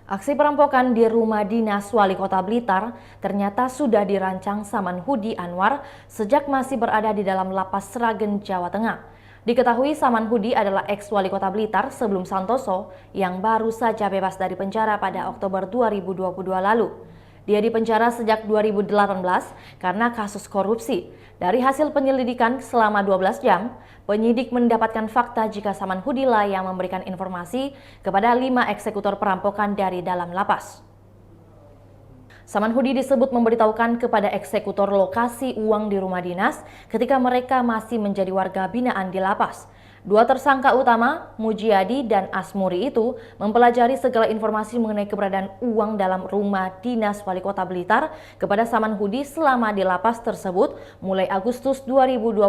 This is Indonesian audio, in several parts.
Aksi perampokan di rumah dinas Wali Kota Blitar ternyata sudah dirancang Saman Hudi Anwar sejak masih berada di dalam lapas Sragen, Jawa Tengah. Diketahui Saman Hudi adalah ex-wali kota Blitar sebelum Santoso yang baru saja bebas dari penjara pada Oktober 2022 lalu. Dia dipenjara sejak 2018 karena kasus korupsi. Dari hasil penyelidikan selama 12 jam, penyidik mendapatkan fakta jika Saman Hudi lah yang memberikan informasi kepada 5 eksekutor perampokan dari dalam lapas. Saman Hudi disebut memberitahukan kepada eksekutor lokasi uang di rumah dinas ketika mereka masih menjadi warga binaan di lapas. Dua tersangka utama, Mujiadi dan Asmuri itu mempelajari segala informasi mengenai keberadaan uang dalam rumah dinas Wali Kota Blitar kepada Saman Hudi selama di lapas tersebut mulai Agustus 2022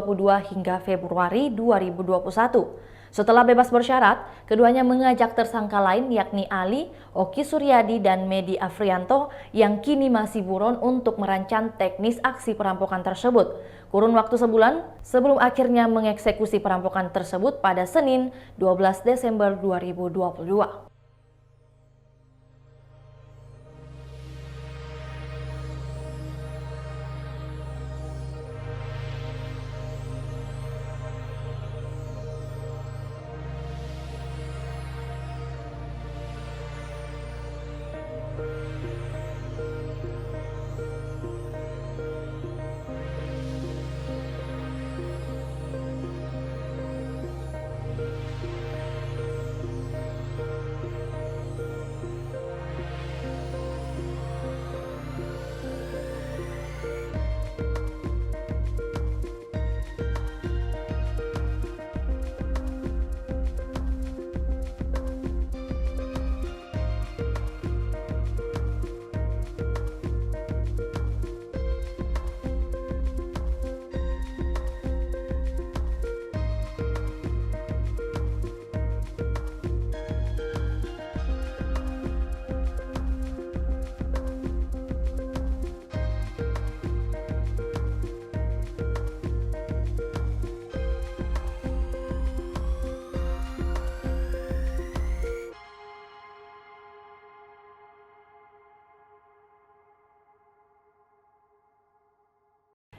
hingga Februari 2021. Setelah bebas bersyarat, keduanya mengajak tersangka lain yakni Ali, Oki Suryadi, dan Medi Afrianto yang kini masih buron untuk merancang teknis aksi perampokan tersebut. Kurun waktu sebulan sebelum akhirnya mengeksekusi perampokan tersebut pada Senin 12 Desember 2022.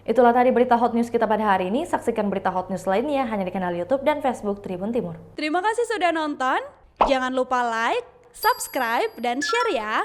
Itulah tadi berita hot news kita pada hari ini. Saksikan berita hot news lainnya hanya di kanal YouTube dan Facebook Tribun Timur. Terima kasih sudah nonton. Jangan lupa like, subscribe, dan share ya.